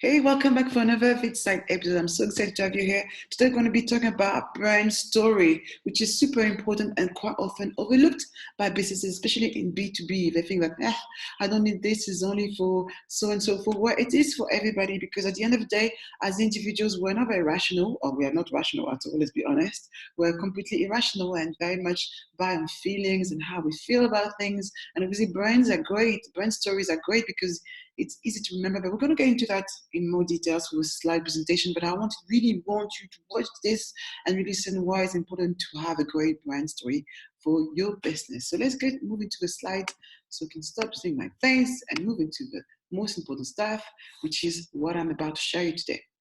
Hey, welcome back for another VidSite episode. I'm so excited to have you here. Today, we're going to be talking about brand story, which is super important and quite often overlooked by businesses, especially in B2B. They think that, I don't need this, it's only for so and so. For what it is for everybody, because at the end of the day, as individuals, we're not very rational, or we are not rational at all, let's be honest. We're completely irrational and very much by on feelings and how we feel about things. And obviously, brands are great. Brand stories are great because it's easy to remember, but we're going to get into that in more details with a slide presentation. But I really want you to watch this and really listen why it's important to have a great brand story for your business. So let's move into the slide so we can stop seeing my face and move into the most important stuff, which is what I'm about to share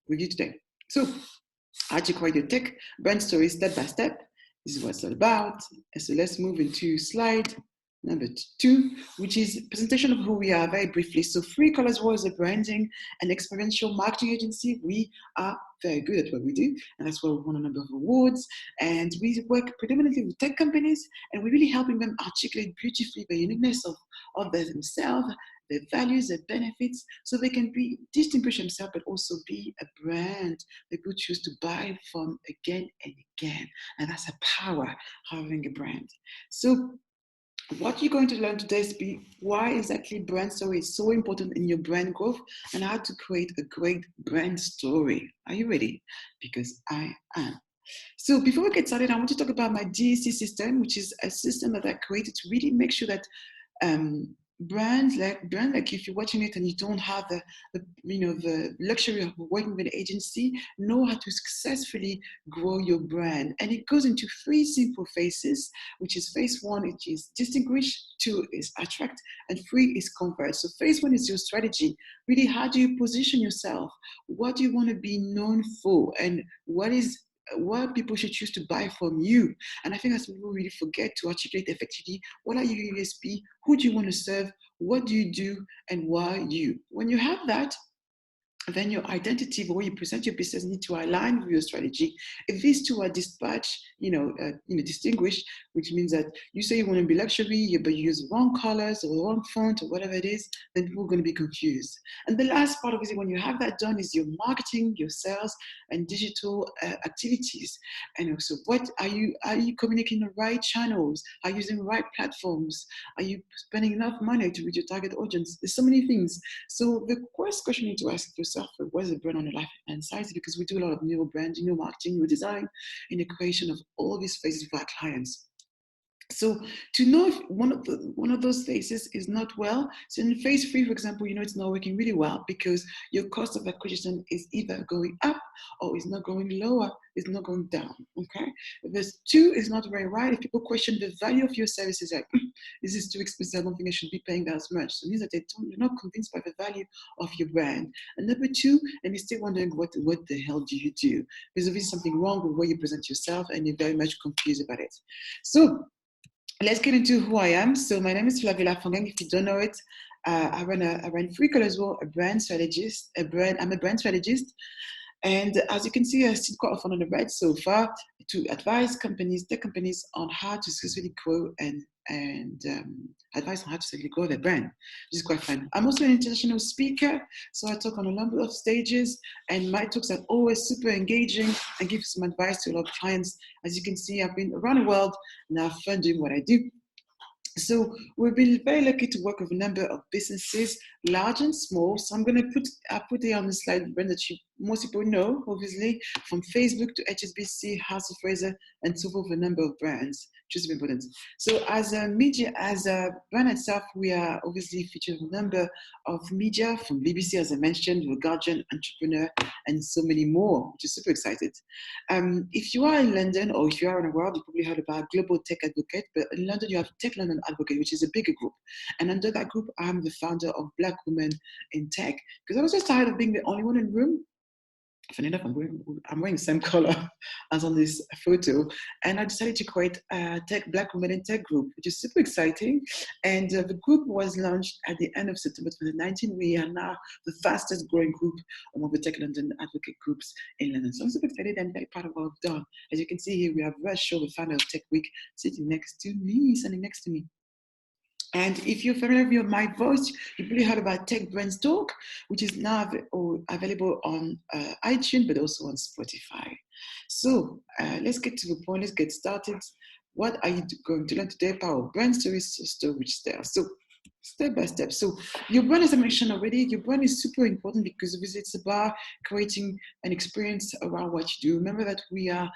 with you today. So how to create your tech brand story step by step. This is what it's all about. And so let's move into slide number 2, which is presentation of who we are very briefly. So Three Colors was a branding and experiential marketing agency. We are very good at what we do, and that's why we won a number of awards. And we work predominantly with tech companies, and we're really helping them articulate beautifully the uniqueness of themselves, their values, their benefits, so they can distinguish themselves, but also be a brand they could choose to buy from again and again. And that's a power having a brand. So what you're going to learn today is why exactly brand story is so important in your brand growth and how to create a great brand story. Are you ready? Because I am. So before we get started, I want to talk about my D.A.C system, which is a system that I created to really make sure that brand like if you're watching it and you don't have the luxury of working with an agency, know how to successfully grow your brand. And it goes into 3 simple phases, which is phase 1, which is distinguish, 2 is attract, and 3 is convert. So phase 1 is your strategy. Really, how do you position yourself? What do you want to be known for? And what people should choose to buy from you. And I think that's what people really forget to articulate effectively. What are your USP? Who do you want to serve? What do you do? And why you? When you have that, then your identity, the way you present your business, need to align with your strategy. If these two are distinguished, which means that you say you want to be luxury, but you use the wrong colors or the wrong font or whatever it is, then people are going to be confused. And the last part of it, when you have that done, is your marketing, your sales, and digital activities. And also, are you communicating the right channels? Are you using the right platforms? Are you spending enough money to reach your target audience? There's so many things. So the first question you need to ask yourself, what is a brand on the left-hand side? Because we do a lot of new branding, new marketing, new design, in the creation of all these phases for our clients. So to know if one of those phases is not well, so in phase 3, for example, it's not working really well because your cost of acquisition is either going up or is not going lower, it's not going down, okay? If phase 2 is not very right, if people question the value of your services, like, this is too expensive, I don't think I should be paying that as much. So it means that you're not convinced by the value of your brand. And number 2, and you're still wondering what the hell do you do? Because there's something wrong with the way you present yourself and you're very much confused about it. So let's get into who I am. So my name is Flavilla Fongang. If you don't know it, I run Three Colors World, I'm a brand strategist. And as you can see, I still quite often on the red so far to advise tech companies on how to successfully grow and advice on how to successfully grow their brand, which is quite fun. I'm also an international speaker, so I talk on a number of stages, and my talks are always super engaging and give some advice to a lot of clients. As you can see, I've been around the world and I have fun doing what I do. So we've been very lucky to work with a number of businesses, large and small. So I put here on the slide brand that most people know, obviously, from Facebook to HSBC, House of Fraser, and so forth, a number of brands, which is important. So as a brand itself, we are obviously featured a number of media from BBC, as I mentioned, The Guardian, Entrepreneur, and so many more, which is super excited. If you are in London or if you are in the world, you probably heard about Global Tech Advocate, but in London you have Tech London Advocate, which is a bigger group. And under that group, I'm the founder of Black Women in Tech, because I was just tired of being the only one in the room. Funny enough, I'm wearing the same color as on this photo. And I decided to create a Black Women in Tech group, which is super exciting. And the group was launched at the end of September 2019. We are now the fastest growing group among the Tech London advocate groups in London. So I'm super excited and very proud of what we've done. As you can see here, we have Rachel, the founder of Tech Week, standing next to me. And if you're familiar with my voice, you probably heard about Tech Brands Talk, which is now available on iTunes, but also on Spotify. So let's get to the point. Let's get started. What are you going to learn today? Power brand stories, storage there. So step by step. So your brand, as I mentioned already, your brand is super important because it's about creating an experience around what you do. Remember that we are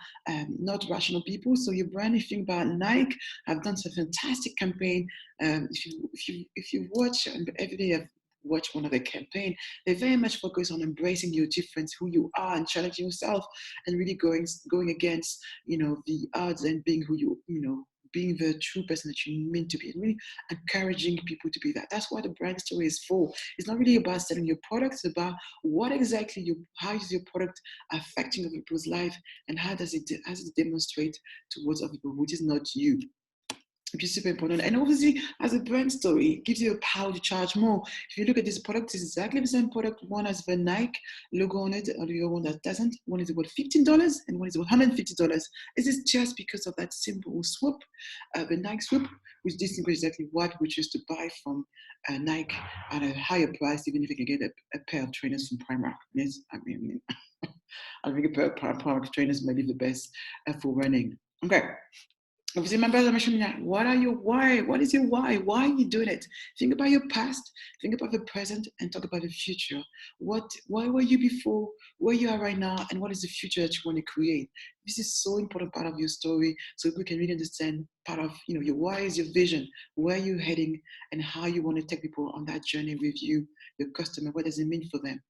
not rational people. So your brand, if you think about Nike, have done some fantastic campaign. If you watch every day, I've watched one of their campaign. They very much focus on embracing your difference, who you are, and challenging yourself, and really going against the odds and being who being the true person that you meant to be, and really encouraging people to be that. That's what the brand story is for. It's not really about selling your product. It's about how is your product affecting other people's life, and how does it demonstrate towards other people, which is not you, which is super important. And obviously, as a brand story, it gives you a power to charge more. If you look at this product, it's exactly the same product. One has the Nike logo on it, or the other one that doesn't. One is worth $15 and one is worth $150. Is this just because of that simple swoop, the Nike swoop, which distinguishes exactly what we choose to buy from Nike at a higher price, even if you can get a pair of trainers from Primark. Yes, I mean, I think a pair of Primark trainers may be the best for running. Okay. Obviously, remember, as I mentioned, what are your why? What is your why? Why are you doing it? Think about your past, think about the present, and talk about the future. Why were you before, where you are right now, and what is the future that you want to create? This is so important part of your story, so we can really understand part of your why is your vision, where you're heading, and how you want to take people on that journey with you, your customer. What does it mean for them?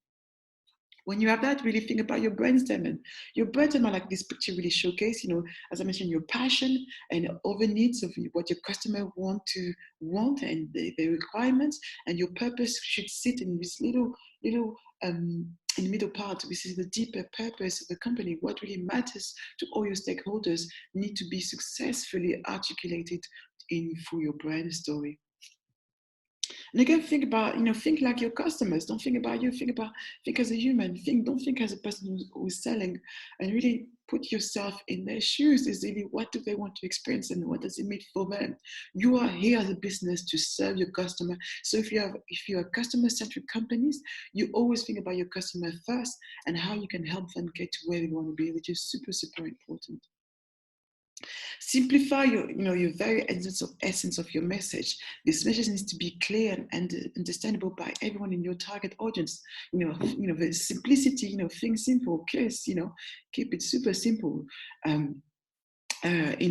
When you have that, really think about your brainstorming. Your brainstorming, like this picture really showcase, as I mentioned, your passion and other needs of what your customer want and the requirements, and your purpose should sit in this little in the middle part. This is the deeper purpose of the company. What really matters to all your stakeholders need to be successfully articulated in through your brand story. And again, think like your customers. Don't think about you. Think as a human. Don't think as a person who's selling, and really put yourself in their shoes. Is really what do they want to experience, and what does it mean for them? You are here as a business to serve your customer. So if you're a customer-centric companies, you always think about your customer first and how you can help them get to where they want to be, which is super, super important. Simplify your very essence of your message. This message needs to be clear and understandable by everyone in your target audience. The simplicity. Think simple, case. Keep it super simple. In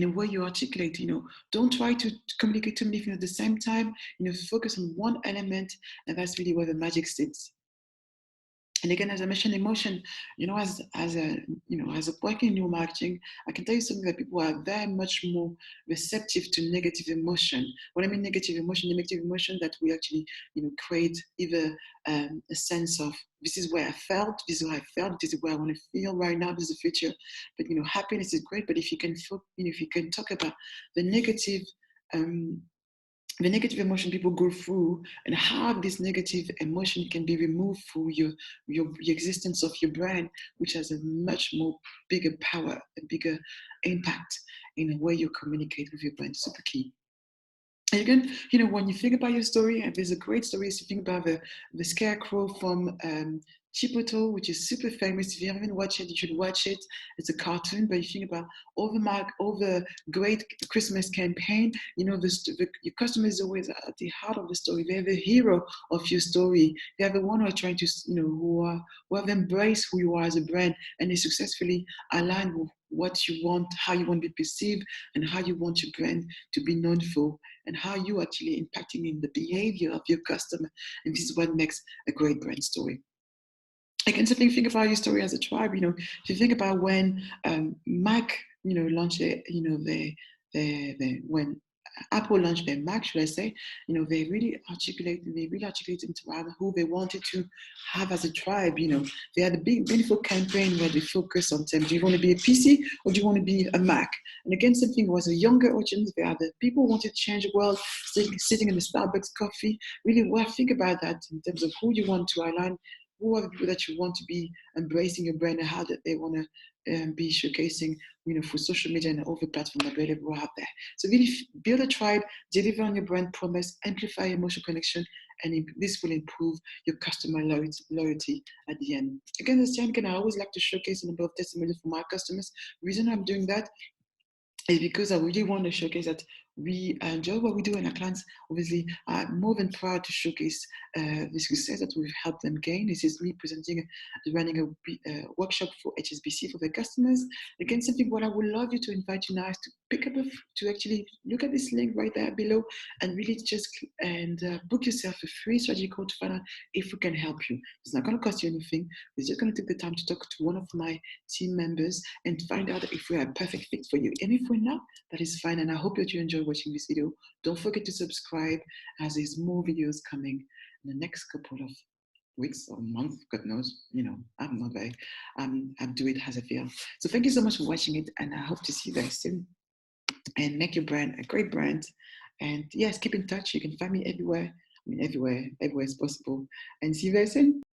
a way you articulate, don't try to communicate too many things at the same time. Focus on one element, and that's really where the magic sits. And again, as I mentioned, emotion, as a working in new marketing, I can tell you something that people are very much more receptive to negative emotion. When I mean negative emotion, the negative emotion that we actually, create either a sense of this is where I felt, this is what I felt, this is where I want to feel right now, this is the future. But happiness is great. But if you can talk about the negative. The negative emotion people go through, and how this negative emotion can be removed through your existence of your brand, which has a much more bigger power, a bigger impact in the way you communicate with your brand. Super key. And again, when you think about your story, and there's a great story, is to think about the scarecrow from Chipotle, which is super famous. If you haven't watched it, you should watch it. It's a cartoon, but you think about all the great Christmas campaign. Your customer is always at the heart of the story. They're the hero of your story. They're the one who are trying to, who have embraced who you are as a brand, and they successfully align with what you want, how you want to be perceived, and how you want your brand to be known for, and how you actually impacting in the behavior of your customer. And this is what makes a great brand story. I can simply think about your story as a tribe. If you think about when Mac, launched it, when Apple launched their Mac, should I say, they really articulated around who they wanted to have as a tribe. They had a big, beautiful campaign where they focused on them. Do you want to be a PC or do you want to be a Mac? And again, something was a younger audience. They are the people who wanted to change the world, sitting in the Starbucks coffee. Really, well, think about that in terms of who you want to align who are the people that you want to be embracing your brand and how that they want to be showcasing, for social media and all the platforms available out there. So really build a tribe, deliver on your brand promise, amplify emotional connection, and this will improve your customer loyalty at the end. Again, as Jan, I always like to showcase a number of testimonials for my customers. The reason I'm doing that is because I really want to showcase that we enjoy what we do, and our clients obviously are more than proud to showcase the success that we've helped them gain. This is me presenting, running a workshop for HSBC for their customers. Again, something what I would love you to invite you now is to pick up to actually look at this link right there below and really just book yourself a free strategy call to find out if we can help you. It's not going to cost you anything. We're just going to take the time to talk to one of my team members and find out if we are a perfect fit for you. And if we're not, that is fine. And I hope that you enjoy watching this video. Don't forget to subscribe, as there's more videos coming in the next couple of weeks or months, God knows. I'm not very, I'm doing it as I feel. So thank you so much for watching it, and I hope to see you very soon. And make your brand a great brand. And yes, keep in touch. You can find me everywhere. Everywhere is possible. And see you very soon.